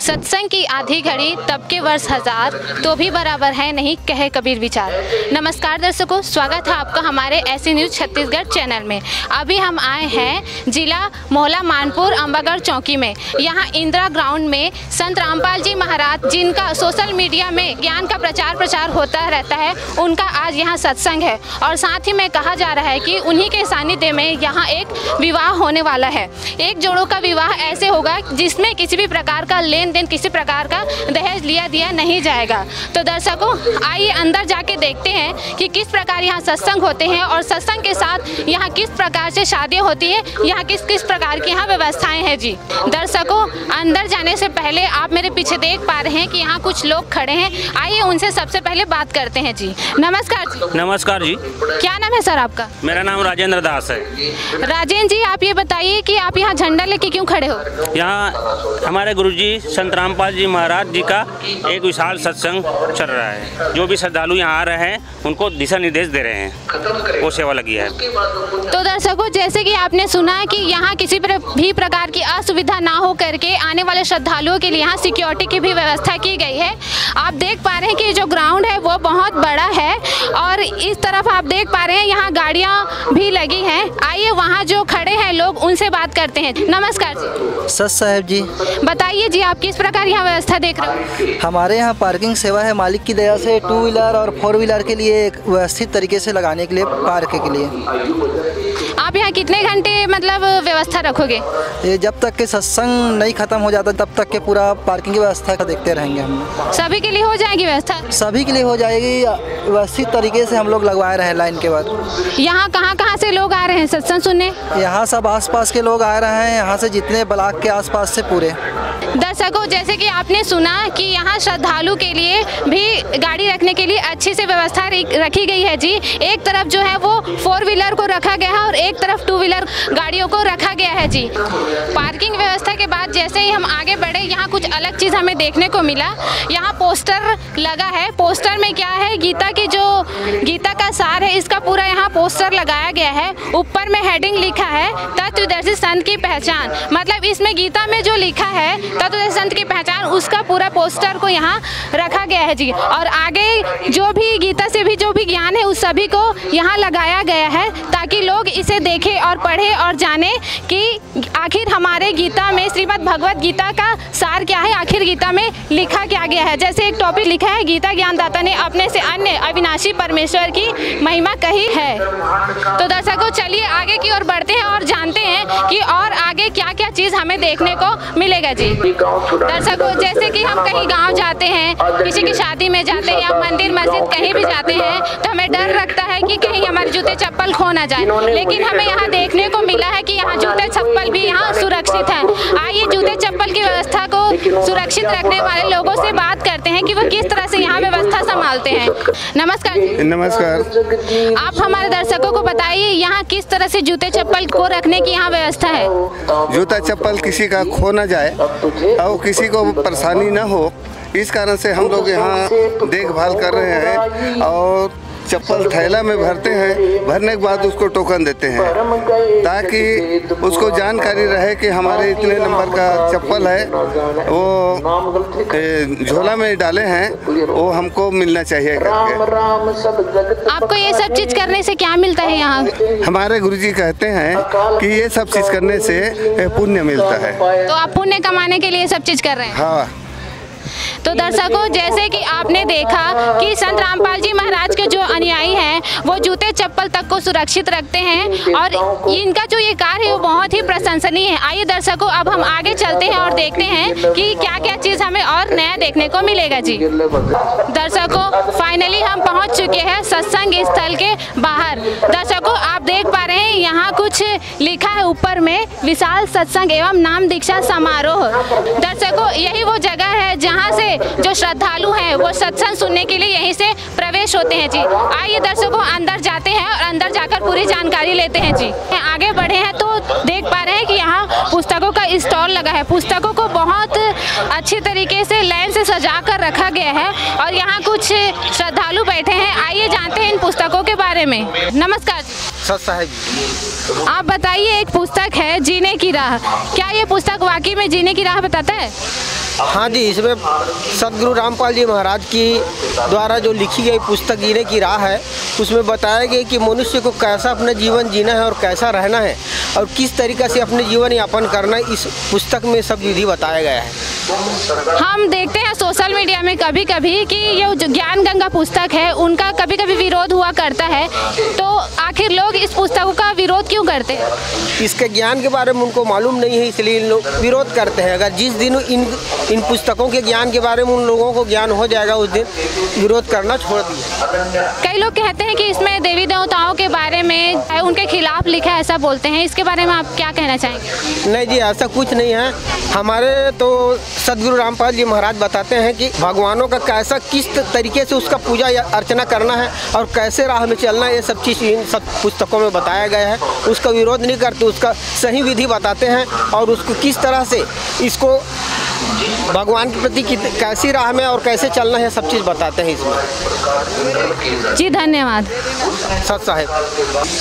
सत्संग की आधी घड़ी तब के वर्ष हजार, तो भी बराबर है नहीं कहे कबीर विचार। नमस्कार दर्शकों, स्वागत है आपका हमारे ऐसी न्यूज़ छत्तीसगढ़ चैनल में। अभी हम आए हैं जिला मोहला मानपुर अंबागढ़ चौकी में। यहाँ इंदिरा ग्राउंड में संत रामपाल जी महाराज, जिनका सोशल मीडिया में ज्ञान का प्रचार होता रहता है, उनका आज यहाँ सत्संग है। और साथ ही में कहा जा रहा है कि उन्हीं के सानिध्य में यहाँ एक विवाह होने वाला है। एक जोड़ों का विवाह ऐसे होगा जिसमें किसी भी प्रकार का लेन देन, किसी प्रकार का दहेज लिया दिया नहीं जाएगा। तो दर्शकों, आइए अंदर जाके देखते हैं कि किस प्रकार यहाँ सत्संग होते हैं और सत्संग के साथ यहाँ किस प्रकार से शादियाँ होती है, यहाँ किस किस प्रकार की यहाँ व्यवस्थाएं हैं जी। दर्शकों, अंदर जाने से पहले आप मेरे पीछे देख पा रहे हैं कि यहाँ कुछ लोग खड़े हैं। आइए उनसे सबसे पहले बात करते हैं जी। नमस्कार जी। नमस्कार जी। क्या नाम है सर आपका? मेरा नाम राजेंद्र दास है। राजेंद्र जी, आप ये बताइए कि आप यहाँ झंडा लेके क्यों खड़े हो? यहाँ हमारे गुरुजी संत रामपाल जी महाराज जी का एक विशाल सत्संग चल रहा है। जो भी श्रद्धालु यहाँ आ रहे हैं उनको दिशा निर्देश दे रहे हैं, वो सेवा लगी है। तो दर्शकों, जैसे कि आपने सुना कि यहाँ किसी भी प्रकार की असुविधा ना हो करके आने वाले श्रद्धालुओं के लिए यहाँ सिक्योरिटी की भी व्यवस्था की गई है। आप देख पा रहे हैं कि जो ग्राउंड है वो बहुत बड़ा है और इस तरफ आप देख पा रहे हैं यहाँ गाड़ियाँ भी लगी हैं। आइए वहाँ जो खड़े हैं लोग, उनसे बात करते हैं। नमस्कार जी। सच साहब जी, बताइए जी, आप किस प्रकार यहाँ व्यवस्था देख रहे हो? हमारे यहाँ पार्किंग सेवा है मालिक की दया से। 2 व्हीलर और 4 व्हीलर के लिए एक व्यवस्थित तरीके से लगाने के लिए, पार्क के लिए। आप यहाँ कितने घंटे मतलब व्यवस्था रखोगे? ये जब तक के सत्संग नहीं खत्म हो जाता तब तक के पूरा पार्किंग की व्यवस्था देखते रहेंगे हम। सभी के लिए हो जाएगी व्यवस्था? सभी के लिए हो जाएगी, व्यवस्थित तरीके से हम लोग लगवाए रहे हैं लाइन के बाद। यहाँ कहाँ से लोग आ रहे हैं सत्संग सुनने? यहाँ सब आसपास के लोग आ रहे हैं, यहाँ से जितने ब्लॉक के आसपास से पूरे। दर्शकों, जैसे कि आपने सुना कि यहाँ श्रद्धालु के लिए भी गाड़ी रखने के लिए अच्छी से व्यवस्था रखी गई है जी। एक तरफ जो है वो 4 व्हीलर को रखा गया है और एक तरफ 2 व्हीलर गाड़ियों को रखा गया है जी। पार्किंग व्यवस्था के बाद जैसे ही हम आगे बढ़े, यहाँ कुछ अलग चीज़ हमें देखने को मिला। यहाँ पोस्टर लगा है। पोस्टर में क्या है, गीता का सार है, इसका पूरा यहाँ पोस्टर लगाया गया है। ऊपर में हेडिंग लिखा है तत्वदर्शी संत की पहचान। मतलब इसमें गीता में जो लिखा है तत्वदर्शी संत की पहचान, उसका पूरा पोस्टर को यहाँ रखा गया है जी। और आगे जो भी गीता से भी जो भी ज्ञान है उस सभी को यहाँ लगाया गया है, ताकि लोग इसे देखें और पढ़ें और जाने कि आखिर हमारे गीता में श्रीमद् भगवत गीता का सार क्या है, आखिर गीता में लिखा क्या गया है। जैसे एक टॉपिक लिखा है, गीता ज्ञानदाता ने अपने से अन्य अविनाशी परमेश्वर की महिमा कही है। तो दर्शकों, चलिए आगे की ओर बढ़ते हैं और जानते हैं कि और आगे क्या क्या चीज़ हमें देखने को मिलेगा जी। दर्शकों, जैसे कि हम कहीं गांव जाते हैं, किसी की शादी में जाते हैं या मंदिर मस्जिद कहीं भी जाते हैं, तो हमें डर लगता है कि कहीं हमारे जूते चप्पल खो ना जाए। लेकिन हमें यहाँ देखने को मिला है कि यहाँ जूते चप्पल भी यहाँ सुरक्षित हैं। आइए जूते चप्पल की व्यवस्था को सुरक्षित रखने वाले लोगों से बात करते हैं कि वो किस तरह से यहाँ व्यवस्था संभालते हैं। नमस्कार। नमस्कार। आप हमारे दर्शकों को बताइए यहाँ किस तरह से जूते चप्पल को रखने की यहाँ व्यवस्था है? जूता चप्पल किसी का खो ना जाए और किसी को परेशानी ना हो, इस कारण से हम लोग यहाँ देखभाल कर रहे हैं। और चप्पल थैला में भरते हैं, भरने के बाद उसको टोकन देते हैं ताकि उसको जानकारी रहे कि हमारे इतने नंबर का चप्पल है, वो झोला में डाले हैं, वो हमको मिलना चाहिए करके। आपको ये सब चीज़ करने से क्या मिलता है यहाँ? हमारे गुरुजी कहते हैं कि ये सब चीज़ करने से पुण्य मिलता है। तो आप पुण्य कमाने के लिए सब चीज़ कर रहे हैं? हाँ। तो दर्शकों, जैसे कि आपने देखा कि संत रामपाल जी महाराज के जो अनुयायी हैं वो जूते चप्पल तक को सुरक्षित रखते हैं और इनका जो ये कार्य है वो बहुत ही प्रशंसनीय है। आइए दर्शकों, अब हम आगे चलते हैं और देखते हैं कि क्या क्या चीज़ हमें और नया देखने को मिलेगा जी। दर्शकों, फाइनली हम पहुंच चुके हैं सत्संग स्थल के बाहर। दर्शकों, आप देख पा रहे हैं यहाँ कुछ लिखा है ऊपर में, विशाल सत्संग एवं नाम दीक्षा समारोह। दर्शकों, यही वो जगह है जहाँ से जो श्रद्धालु हैं वो सत्संग सुनने के लिए यहीं से प्रवेश होते हैं जी। आइए दर्शकों, अंदर जाते हैं और अंदर जाकर पूरी जानकारी लेते हैं जी। आगे बढ़े हैं तो देख पा रहे हैं कि यहाँ पुस्तकों का स्टॉल लगा है। पुस्तकों को बहुत अच्छी तरीके से लाइन से सजा कर रखा गया है और यहाँ कुछ श्रद्धालु बैठे हैं। आइए जानते हैं इन पुस्तकों के बारे में। नमस्कार। सच साहब, आप बताइए, एक पुस्तक है जीने की राह, क्या ये पुस्तक वाकई में जीने की राह बताता है? हाँ जी, इसमें सदगुरु रामपाल जी महाराज की द्वारा जो लिखी गई पुस्तक जीने की राह है, उसमें बताया गया कि मनुष्य को कैसा अपना जीवन जीना है और कैसा रहना है और किस तरीक़े से अपने जीवन यापन करना है, इस पुस्तक में सब विधि बताया गया है। हम देखते हैं सोशल मीडिया में कभी कभी कि ये जो ज्ञान गंगा पुस्तक है उनका कभी कभी विरोध हुआ करता है, तो आखिर लोग इस पुस्तकों का विरोध क्यों करते हैं? इसके ज्ञान के बारे में उनको मालूम नहीं है, इसलिए इन लोग विरोध करते हैं। अगर जिस दिन इन पुस्तकों के ज्ञान के बारे में उन लोगों को ज्ञान हो जाएगा, उस दिन विरोध करना छोड़ दिया। कई लोग कहते हैं कि इसमें देवी देवताओं के बारे में उनके खिलाफ लिखा है, ऐसा बोलते हैं, इसके बारे में आप क्या कहना चाहेंगे? नहीं जी, ऐसा कुछ नहीं है। हमारे तो सदगुरु रामपाल जी महाराज बताते हैं कि भगवानों का कैसा किस तरीके से उसका पूजा या अर्चना करना है और कैसे राह में चलना है, ये सब चीज़ इन सब पुस्तकों में बताया गया है। उसका विरोध नहीं करते, उसका सही विधि बताते हैं और उसको किस तरह से इसको भगवान के प्रति कैसी राह में और कैसे चलना है, सब चीज़ बताते हैं इसमें। जी धन्यवाद सत साहेब।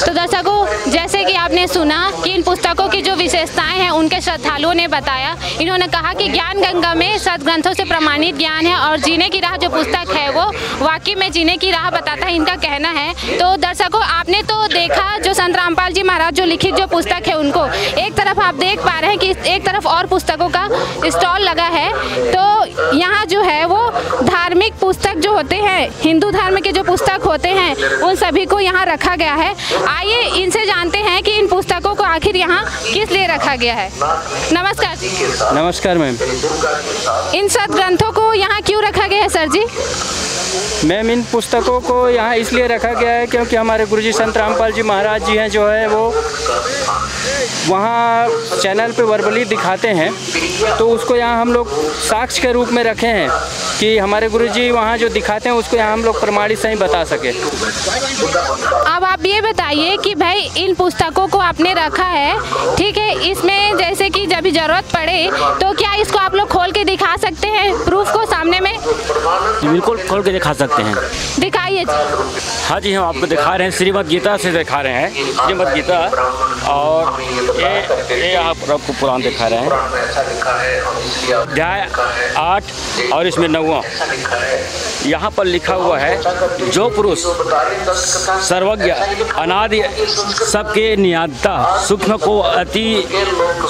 तो दर्शकों, जैसे कि आपने सुना कि इन पुस्तकों की जो विशेषताएं हैं उनके श्रद्धालुओं ने बताया। इन्होंने कहा कि ज्ञान गंगा में सदग्रंथों से प्रमाणित ज्ञान है और जीने की राह जो पुस्तक है वो वाकई में जीने की राह बताता है, इनका कहना है। तो दर्शकों, आपने तो देखा जो संत रामपाल जी महाराज जो लिखित जो पुस्तक है उनको, एक तरफ आप देख पा रहे हैं कि एक तरफ और पुस्तकों का स्टॉल लगा है। तो यहाँ जो है वो धार्मिक पुस्तक जो होते हैं, हिंदू धर्म के जो पुस्तक होते हैं, उन सभी को यहाँ रखा गया है। आइए इनसे जानते हैं कि इन पुस्तकों को आखिर यहाँ किस लिए रखा गया है। नमस्कार जी। नमस्कार मैम। इन सदग्रंथों को यहाँ क्यों रखा गया है सर जी? मैम, इन पुस्तकों को यहाँ इसलिए रखा गया है क्योंकि हमारे गुरुजी संत रामपाल जी महाराज जी हैं जो है वो वहाँ चैनल पे वर्बली दिखाते हैं, तो उसको यहाँ हम लोग साक्ष्य के रूप में रखे हैं कि हमारे गुरुजी वहाँ जो दिखाते हैं उसको यहाँ हम लोग प्रमाणित सही बता सके। अब आप ये बताइए कि भाई इन पुस्तकों को आपने रखा है, ठीक है, इसमें जैसे कि जब भी ज़रूरत पड़े तो क्या इसको आप लोग खोल के दिखा सकते हैं प्रूफ को सामने में? बिल्कुल खोल के दिखा सकते हैं। दिखाइए। हाँ जी, हम आपको दिखा रहे हैं, श्रीमद् गीता से दिखा रहे हैं, श्रीमद् गीता, और ये आपको पुराण दिखा रहे हैं, अध्याय 8 और इसमें 9वां। यहाँ पर लिखा हुआ है, जो पुरुष सर्वज्ञ अनादि सबके नियंता सूक्ष्म को अति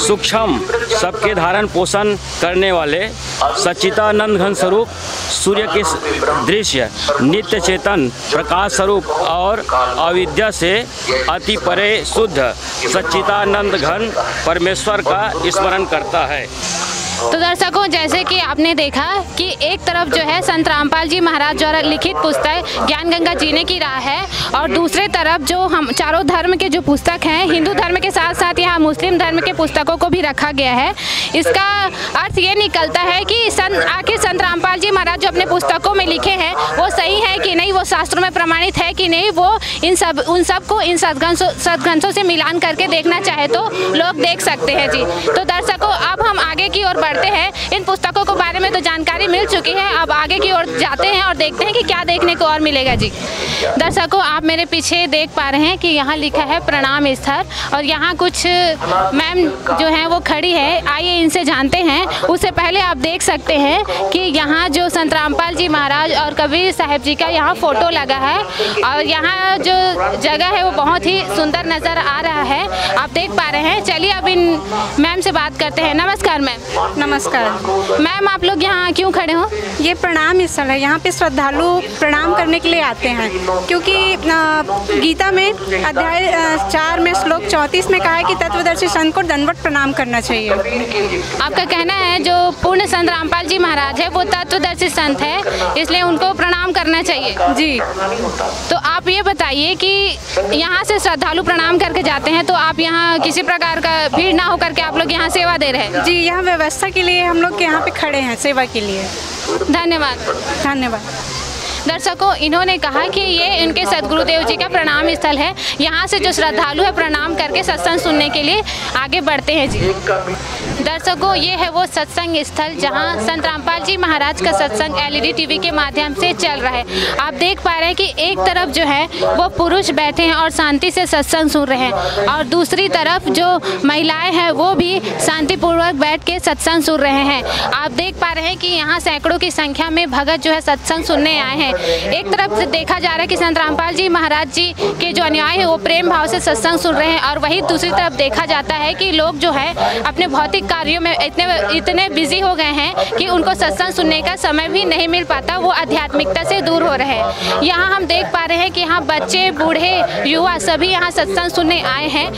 सूक्ष्म सबके धारण पोषण करने वाले सच्चिदानंद घन स्वरूप सूर्य के दृश्य नित्य चेतन प्रकाश स्वरूप और अविद्या से अति परे शुद्ध सच्चिदानंद घन परमेश्वर का स्मरण करता है। तो दर्शकों, जैसे कि आपने देखा कि एक तरफ जो है संत रामपाल जी महाराज द्वारा लिखित पुस्तक ज्ञान गंगा जीने की राह है और दूसरे तरफ जो हम चारों धर्म के जो पुस्तक हैं, हिंदू धर्म के साथ साथ यहाँ मुस्लिम धर्म के पुस्तकों को भी रखा गया है। इसका अर्थ ये निकलता है कि आखिर संत रामपाल जी महाराज जो अपने पुस्तकों में लिखे हैं वो सही है कि नहीं, वो शास्त्रों में प्रमाणित है कि नहीं, वो उन सब को इन सदग्रंथों से मिलान करके देखना चाहे तो लोग देख सकते हैं जी। तो दर्शकों, अब हम आगे की ओर बढ़ते हैं। इन पुस्तकों के बारे में तो जानकारी मिल चुकी है, अब आगे की ओर जाते हैं और देखते हैं कि क्या देखने को और मिलेगा जी। दर्शकों, आप मेरे पीछे देख पा रहे हैं कि यहाँ लिखा है प्रणाम स्थल और यहाँ कुछ मैम जो हैं वो खड़ी है। आइए इनसे जानते हैं। उससे पहले आप देख सकते हैं कि यहाँ जो संत रामपाल जी महाराज और कबीर साहब जी का यहाँ फोटो लगा है और यहाँ जो जगह है वो बहुत ही सुंदर नज़र आ रहा है, आप देख पा रहे हैं। चलिए अब इन मैम से बात करते हैं। नमस्कार मैम। नमस्कार मैम, आप लोग यहाँ क्यों खड़े हो? ये प्रणाम स्थल है, यहाँ पे श्रद्धालु प्रणाम करने के लिए आते हैं क्योंकि गीता में अध्याय 4 में श्लोक 34 में कहा है कि तत्वदर्शी संत को दंडवत प्रणाम करना चाहिए। आपका कहना है जो पूर्ण संत रामपाल जी महाराज है वो तत्वदर्शी संत है, इसलिए उनको प्रणाम करना चाहिए जी। तो आप ये बताइए कि यहाँ से श्रद्धालु प्रणाम करके जाते हैं तो आप यहाँ किसी प्रकार का भीड़ ना होकर के आप लोग यहाँ सेवा दे रहे हैं? जी, यहाँ व्यवस्था के लिए हम लोग यहाँ पे खड़े हैं सेवा के लिए। धन्यवाद। धन्यवाद। दर्शकों, इन्होंने कहा कि ये इनके सदगुरुदेव जी का प्रणाम स्थल है। यहाँ से जो श्रद्धालु है प्रणाम करके सत्संग सुनने के लिए आगे बढ़ते हैं जी। दर्शकों, ये है वो सत्संग स्थल जहाँ संत रामपाल जी महाराज का सत्संग LED TV के माध्यम से चल रहा है। आप देख पा रहे हैं कि एक तरफ जो है वो पुरुष बैठे हैं और शांति से सत्संग सुन रहे हैं और दूसरी तरफ जो महिलाएं हैं वो भी शांति शांतिपूर्वक बैठ के सत्संग सुन रहे हैं। आप देख पा रहे हैं कि यहाँ सैकड़ों की संख्या में भगत जो है सत्संग सुनने आए हैं। एक तरफ से देखा जा रहा है कि संत रामपाल जी महाराज जी के जो अनुयायी है वो प्रेम भाव से सत्संग सुन रहे हैं, और वहीं दूसरी तरफ देखा जाता है कि लोग जो है अपने भौतिक कार्यों में इतने बिजी हो गए हैं कि उनको सत्संग सुनने का समय भी नहीं मिल पाता, वो आध्यात्मिकता से दूर हो रहे हैं। यहाँ हम देख पा रहे हैं कि यहाँ बच्चे, बूढ़े, युवा सभी यहाँ सत्संग सुनने आए हैं।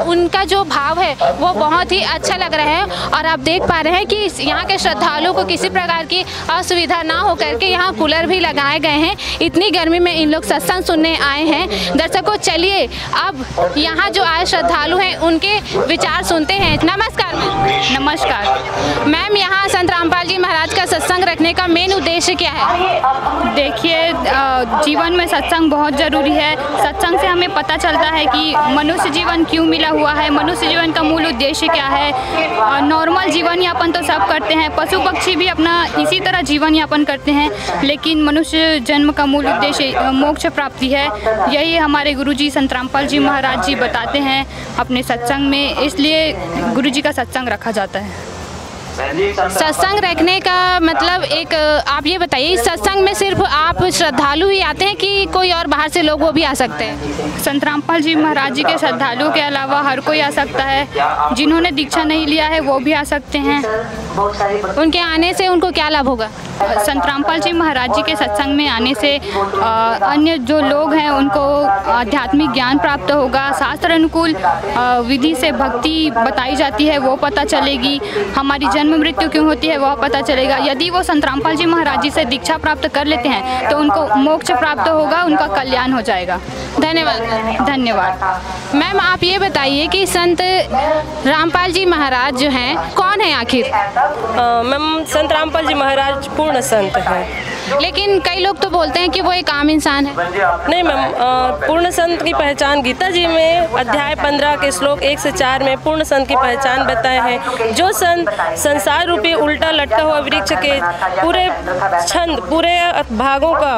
उनका जो भाव है वो बहुत ही अच्छा लग रहा है, और आप देख पा रहे हैं कि यहाँ के श्रद्धालुओं को किसी प्रकार की असुविधा ना हो करके यहाँ कूलर भी लगाए गए हैं। इतनी गर्मी में इन लोग सत्संग सुनने आए हैं। दर्शकों, चलिए अब यहाँ जो आए श्रद्धालु हैं उनके विचार सुनते हैं। नमस्कार मैम। नमस्कार मैम, यहाँ संत रामपाल जी महाराज का सत्संग रखने का मेन उद्देश्य क्या है? देखिए, जीवन में सत्संग बहुत ज़रूरी है। सत्संग से हमें पता चलता है कि मनुष्य जीवन क्यों मिला हुआ है, मनुष्य जीवन का मूल उद्देश्य क्या है। नॉर्मल जीवन यापन तो सब करते हैं, पशु पक्षी भी अपना इसी तरह जीवन यापन करते हैं, लेकिन मनुष्य जन्म का मूल उद्देश्य मोक्ष प्राप्ति है। यही हमारे गुरुजी संत रामपाल जी महाराज जी बताते हैं अपने सत्संग में, इसलिए गुरुजी का सत्संग रखा जाता है। सत्संग रखने का मतलब एक आप ये बताइए, सत्संग में सिर्फ आप श्रद्धालु ही आते हैं कि कोई और बाहर से लोग वो भी आ सकते हैं? संत रामपाल जी महाराज जी के श्रद्धालुओं के अलावा हर कोई आ सकता है। जिन्होंने दीक्षा नहीं लिया है वो भी आ सकते हैं। उनके आने से उनको क्या लाभ होगा? संत रामपाल जी महाराज जी के सत्संग में आने से अन्य जो लोग हैं उनको आध्यात्मिक ज्ञान प्राप्त होगा, शास्त्र अनुकूल विधि से भक्ति बताई जाती है वो पता चलेगी, हमारी जन्म मृत्यु क्यों होती है वह पता चलेगा। यदि वो संत रामपाल जी महाराज जी से दीक्षा प्राप्त कर लेते हैं तो उनको मोक्ष प्राप्त होगा, उनका कल्याण हो जाएगा। धन्यवाद। धन्यवाद। मैम, आप ये बताइए कि संत रामपाल जी महाराज जो हैं कौन है आखिर? मैम, संत रामपाल जी महाराज पूर्ण संत हैं। लेकिन कई लोग तो बोलते हैं कि वो एक आम इंसान है। नहीं मैम, पूर्ण संत की पहचान गीता जी में अध्याय 15 के श्लोक 1 से 4 में पूर्ण संत की पहचान बताए हैं। जो संत संसार रूपी उल्टा लटका हुआ वृक्ष के पूरे छंद, पूरे भागों का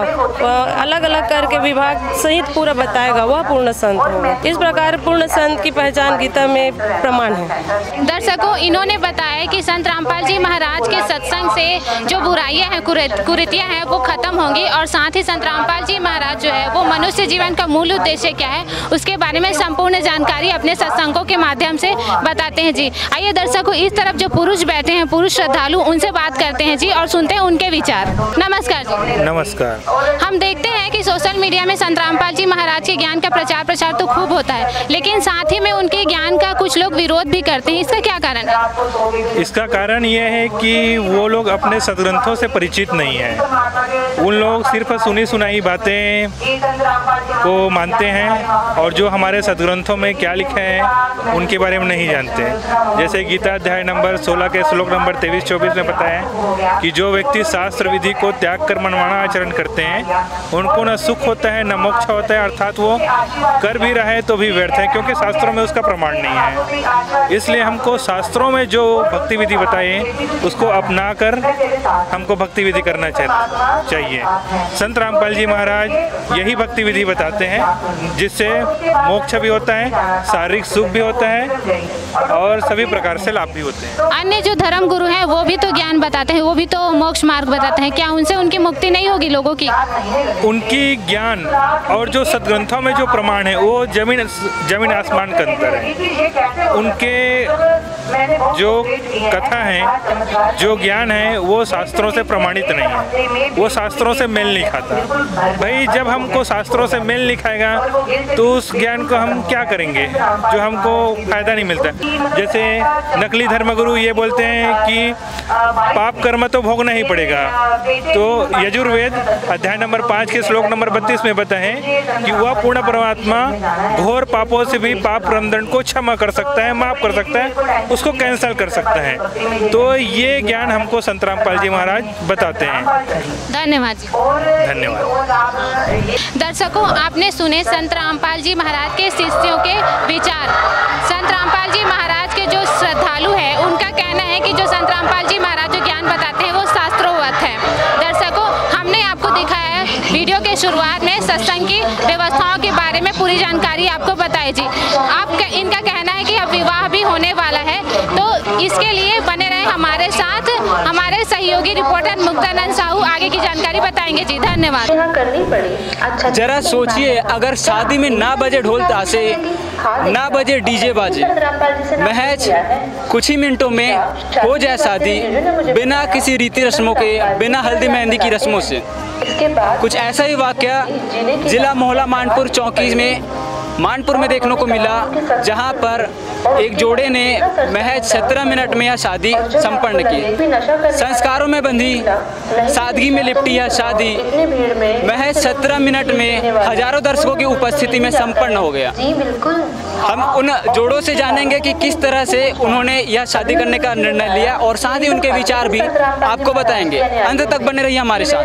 अलग अलग करके विभाग सहित पूरा बताएगा, वह पूर्ण संत होगा। इस प्रकार पूर्ण संत की पहचान गीता में प्रमाण है। दर्शकों, इन्होंने बताया कि संत रामपाल जी महाराज के सत्संग से जो बुराइयां हैं, कुरीतियां हैं, वो खत्म होंगी, और साथ ही संत रामपाल जी महाराज जो है वो मनुष्य जीवन का मूल उद्देश्य क्या है उसके बारे में संपूर्ण जानकारी अपने सत्संगों के माध्यम से बताते हैं जी। आइए दर्शकों, इस तरफ जो पुरुष बैठे हैं, पुरुष श्रद्धालु, उनसे बात करते हैं जी और सुनते हैं उनके विचार। नमस्कार जी। नमस्कार। हम देखते हैं कि सोशल मीडिया में संत रामपाल जी महाराज के ज्ञान का प्रचार तो खूब होता है, लेकिन साथ ही में उनके ज्ञान का कुछ लोग विरोध भी करते हैं। इसका क्या कारण है? इसका कारण ये है कि वो लोग अपने सदग्रंथों से परिचित नहीं हैं। उन लोग सिर्फ सुनी सुनाई बातें को मानते हैं, और जो हमारे सदग्रंथों में क्या लिखा है उनके बारे में नहीं जानते। जैसे गीता अध्याय नंबर 16 के श्लोक नंबर 23-24 में बताया कि जो व्यक्ति शास्त्र विधि को त्याग कर मनमाना आचरण करते हैं उनको न सुख होता है न मोक्ष होता है, अर्थात वो कर भी रहे तो भी व्यर्थ है, क्योंकि शास्त्रों में उसका प्रमाण नहीं है। इसलिए हमको शास्त्रों में जो भक्ति विधि बताए उसको अपना कर हमको भक्ति विधि करना चाहिए। संत रामपाल जी महाराज यही भक्ति विधि बताते हैं जिससे मोक्ष भी होता है, शारीरिक सुख भी होता है, और सभी प्रकार से लाभ भी होते हैं। अन्य जो धर्म गुरु हैं वो भी तो ज्ञान बताते हैं, वो भी तो मोक्ष मार्ग बताते हैं, क्या उनसे उनकी मुक्ति नहीं होगी लोगों की? उनकी ज्ञान और जो सदग्रंथों में जो प्रमाण है वो जमीन आसमान का अंतर है। उनके जो कथा है, जो ज्ञान है, वो शास्त्रों से प्रमाणित नहीं है, वो शास्त्रों से मेल नहीं खाता। भाई, जब हमको शास्त्रों से मेल नहीं खाएगा तो उस ज्ञान को हम क्या करेंगे जो हमको फायदा नहीं मिलता। जैसे नकली धर्मगुरु ये बोलते हैं कि पाप कर्म तो भोगना ही पड़ेगा, तो यजुर्वेद अध्याय नंबर 5 के श्लोक नंबर 32 में बताए कि वह पूर्ण परमात्मा घोर पापों से भी पाप रंधन को क्षमा कर सकता है, माफ कर सकता है, उसको कैंसल कर सकता है। तो ये ज्ञान हमको संत रामपाल जी महाराज बताते हैं। धन्यवाद जी। धन्यवाद। दर्शकों, आपने सुने संत रामपाल जी महाराज के शिष्यों के विचार। संत रामपाल जी महाराज के जो श्रद्धालु हैं उनका कहना है कि जो संत रामपाल जी महाराज जो ज्ञान बताते हैं वो शास्त्रोक्त है। दर्शकों, हमने आपको दिखाया है वीडियो के शुरुआत में सत्संग की व्यवस्थाओं के बारे में पूरी जानकारी आपको बताई जी। इनका कहना है कि अब विवाह भी होने वाला है, तो इसके लिए बने रहे हमारे साथ। हमारे सहयोगी रिपोर्टर मुक्तानंद साहू आगे की जानकारी बताएंगे जी। धन्यवाद। जरा सोचिए, अगर शादी में ना बजे ढोल ताशे, ना बजे डीजे बाजे, महज कुछ ही मिनटों में हो जाए शादी बिना किसी रीति रस्मों के, बिना हल्दी मेहंदी की रस्मों से। कुछ ऐसा ही वाकया जिला मोहल्ला मानपुर चौकी में देखने को मिला, जहां पर एक जोड़े ने महज 17 मिनट में यह शादी संपन्न की। संस्कारों में बंधी, सादगी में लिपटी यह शादी महज 17 मिनट में हजारों दर्शकों की उपस्थिति में संपन्न हो गया। हम उन जोड़ों से जानेंगे कि किस तरह से उन्होंने यह शादी करने का निर्णय लिया और साथ ही उनके विचार भी आपको बताएंगे। अंत तक बने रहिए हमारे साथ।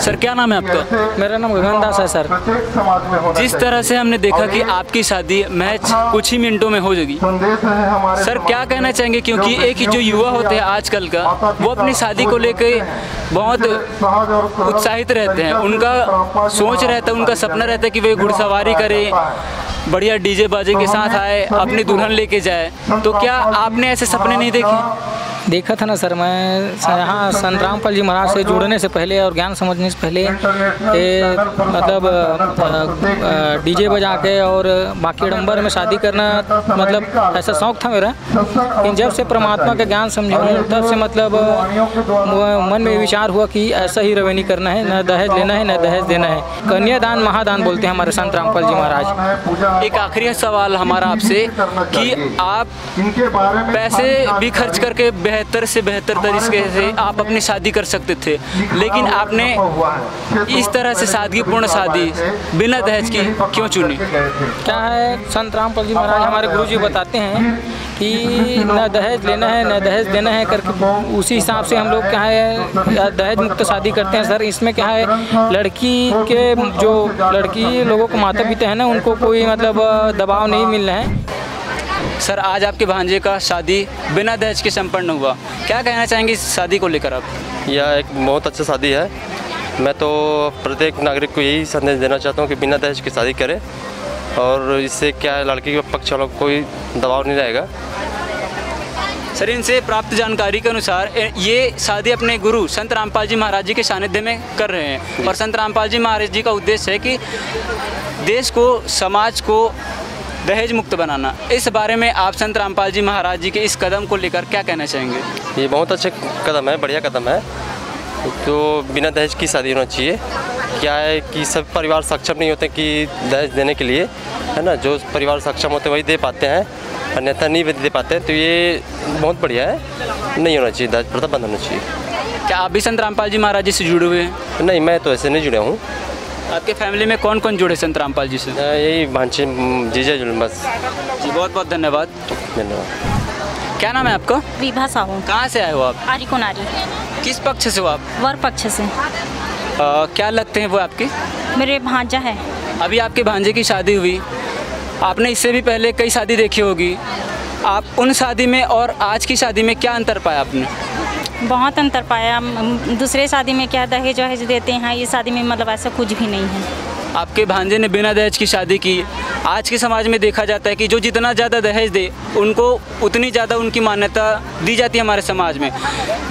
सर, क्या नाम है आपका? मेरा नाम गगनदास है सर। जिस तरह से हमने देखा कि आपकी शादी महज कुछ ही मिनटों में हो जाएगी, सर क्या कहना चाहेंगे? क्योंकि एक ही जो युवा होते हैं आजकल का, वो अपनी शादी को लेकर बहुत उत्साहित रहते हैं। उनका सोच रहता है, उनका सपना रहता है कि वे घुड़सवारी करें, बढ़िया डीजे बाजे के साथ आए, अपनी दुल्हन लेके जाए। तो क्या आपने ऐसे सपने नहीं देखे? देखा था ना सर, मैं यहाँ संत रामपाल जी महाराज से जुड़ने से पहले और ज्ञान समझने से पहले मतलब डीजे बजा के और बाकी आडम्बर में शादी करना मतलब ऐसा शौक था मेरा। लेकिन जब से परमात्मा का ज्ञान समझा तब से मतलब मन में विचार हुआ कि ऐसा ही रवैनी करना है, न दहेज लेना है न दहेज देना है। कन्यादान महादान बोलते हैं हमारे संत रामपाल जी महाराज। एक आखिरी सवाल हमारा आपसे कि आप पैसे भी खर्च करके बेहतर से बेहतर तरीके से आप अपनी शादी कर सकते थे, लेकिन आपने इस तरह से सादगीपूर्ण शादी बिना दहेज की क्यों चुनी? क्या है, संत रामपाल जी महाराज हमारे गुरु जी बताते हैं कि न दहेज लेना है न दहेज देना है करके, उसी हिसाब से हम लोग क्या है दहेज मुक्त शादी करते हैं सर। इसमें क्या है, लड़की के जो लड़की लोगों को माता पिता है ना, उनको कोई मतलब दबाव नहीं मिलना है। सर, आज आपके भांजे का शादी बिना दहेज के संपन्न हुआ, क्या कहना चाहेंगे इस शादी को लेकर आप? यह एक बहुत अच्छा शादी है। मैं तो प्रत्येक नागरिक को यही संदेश देना चाहता हूँ कि बिना दहेज की शादी करें, और इससे क्या है लड़की के पक्ष वालों को कोई दबाव नहीं रहेगा। सर, इनसे प्राप्त जानकारी के अनुसार ये शादी अपने गुरु संत रामपाल जी महाराज जी के सानिध्य में कर रहे हैं, और संत रामपाल जी महाराज जी का उद्देश्य है कि देश को, समाज को दहेज मुक्त बनाना। इस बारे में आप संत रामपाल जी महाराज जी के इस कदम को लेकर क्या कहना चाहेंगे? ये बहुत अच्छा कदम है, बढ़िया कदम है। तो बिना दहेज की शादी होना चाहिए। क्या है कि सब परिवार सक्षम नहीं होते कि दहेज देने के लिए, है ना। जो परिवार सक्षम होते वही दे पाते हैं, अन्यथा नहीं दे पाते हैं। तो ये बहुत बढ़िया है, नहीं होना चाहिए, दहेज प्रथा बंद होना चाहिए। क्या आप भी संत रामपाल जी महाराज जी से जुड़े हुए हैं? नहीं, मैं तो ऐसे नहीं जुड़ा हूँ। आपके फैमिली में कौन कौन जुड़े संत रामपाल जी से? यही भांजे जीजा जुड़े बस जी। बहुत बहुत धन्यवाद। धन्यवाद। क्या नाम है आपका? विभा साहू। कहाँ से आए हो आप? आरी कोनारी। किस पक्ष से हो आप? वर पक्ष से। क्या लगते हैं वो आपके? मेरे भांजा है। अभी आपके भांजे की शादी हुई, आपने इससे भी पहले कई शादी देखी होगी। आप उन शादी में और आज की शादी में क्या अंतर पाया आपने? बहुत अंतर पाया। दूसरे शादी में क्या दहेज वहेज देते हैं, ये शादी में मतलब ऐसा कुछ भी नहीं है। आपके भांजे ने बिना दहेज की शादी की। आज के समाज में देखा जाता है कि जो जितना ज़्यादा दहेज दे उनको उतनी ज़्यादा उनकी मान्यता दी जाती है हमारे समाज में।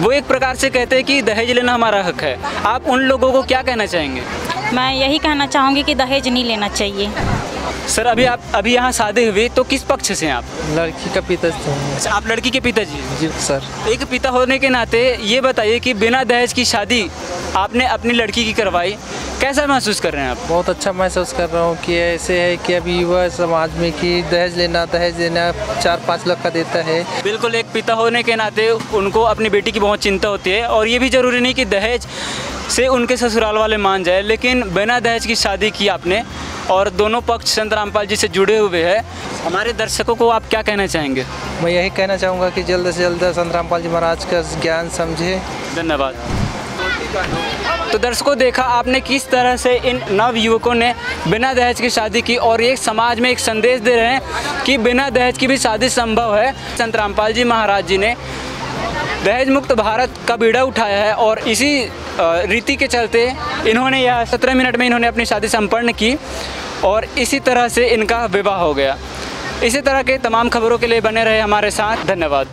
वो एक प्रकार से कहते हैं कि दहेज लेना हमारा हक है। आप उन लोगों को क्या कहना चाहेंगे? मैं यही कहना चाहूँगी कि दहेज नहीं लेना चाहिए। सर अभी यहाँ शादी हुई तो किस पक्ष से हैं आप? लड़की का पिता। अच्छा, आप लड़की के पिताजी? जी सर। एक पिता होने के नाते ये बताइए कि बिना दहेज की शादी आपने अपनी लड़की की करवाई, कैसा महसूस कर रहे हैं आप? बहुत अच्छा महसूस कर रहा हूँ कि ऐसे है कि अभी युवा समाज में कि दहेज लेना 4-5 लाख का देता है। बिल्कुल, एक पिता होने के नाते उनको अपनी बेटी की बहुत चिंता होती है और ये भी ज़रूरी नहीं कि दहेज से उनके ससुराल वाले मान जाए, लेकिन बिना दहेज की शादी की आपने और दोनों पक्ष संत रामपाल जी से जुड़े हुए हैं। हमारे दर्शकों को आप क्या कहना चाहेंगे? मैं यही कहना चाहूँगा कि जल्द से जल्द संत रामपाल जी महाराज का ज्ञान समझे। धन्यवाद। तो दर्शकों, देखा आपने किस तरह से इन नव युवकों ने बिना दहेज की शादी की और एक समाज में एक संदेश दे रहे हैं कि बिना दहेज की भी शादी संभव है। संत रामपाल जी महाराज जी ने दहेज मुक्त भारत का बीड़ा उठाया है और इसी रीति के चलते इन्होंने यह 17 मिनट में इन्होंने अपनी शादी संपन्न की और इसी तरह से इनका विवाह हो गया। इसी तरह के तमाम खबरों के लिए बने रहे हमारे साथ। धन्यवाद।